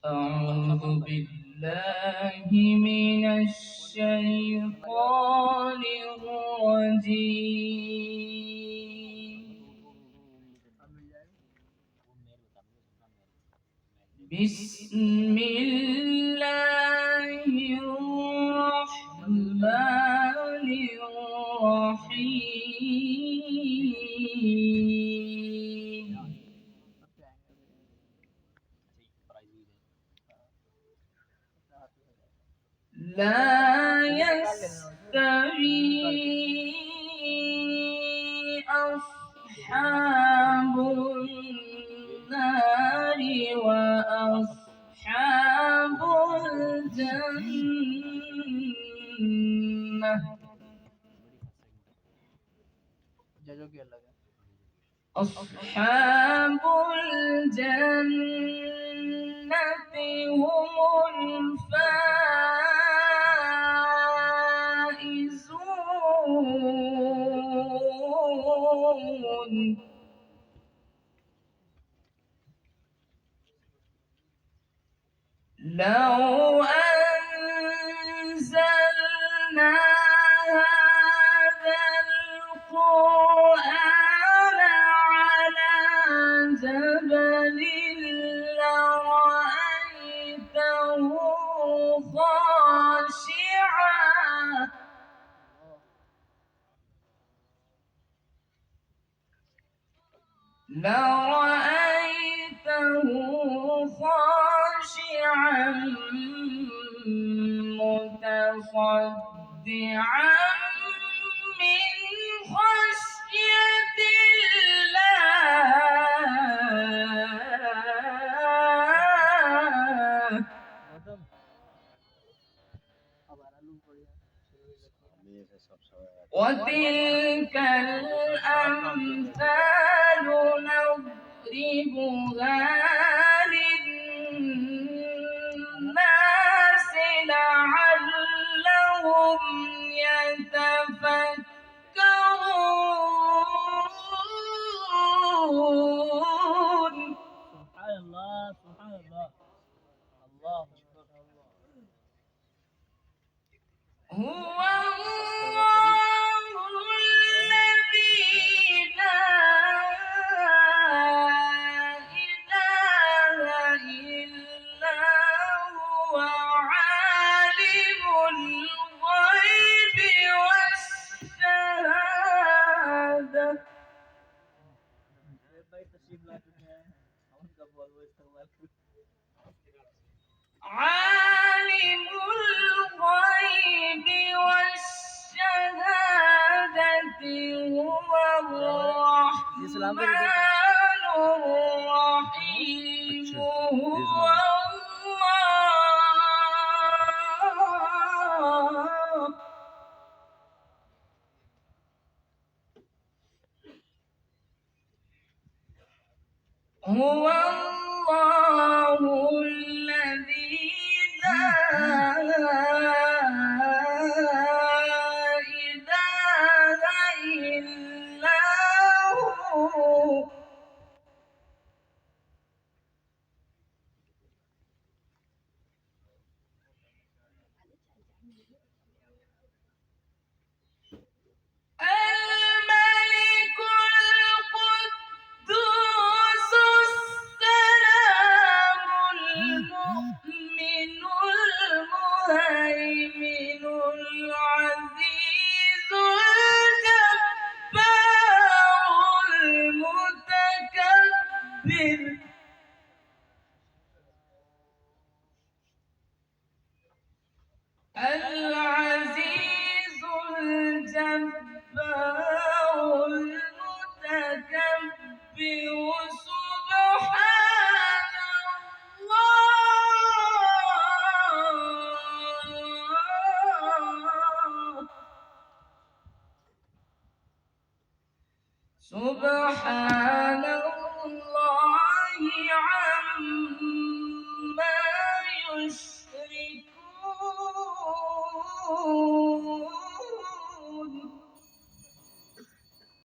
أعوذ بالله من الشيطان الرجيم. بسم الله الرحمن الرحيم. لا يستوي أصحاب النار وأصحاب الجنة. أصحاب الجنة هم الفائزون. لو أنزلنا هذا القرآن على جبل لرأيته خاشعا متصدعا من خشية الله. وتلك الأمثال نضربها للناس لعلهم يتفكرون. سبحان الله سبحان الله. الله هو عالم الغيب والشهادة هو الرحمن الرحيم. هو الله. هو الله الذي لا إله إلا هو. الملك القدوس السلام المؤمن المهيمن العزيز الجبار المتكبر. العزيز الجبار المتكبر. سبحان الله. سبحان الله عما يشركون.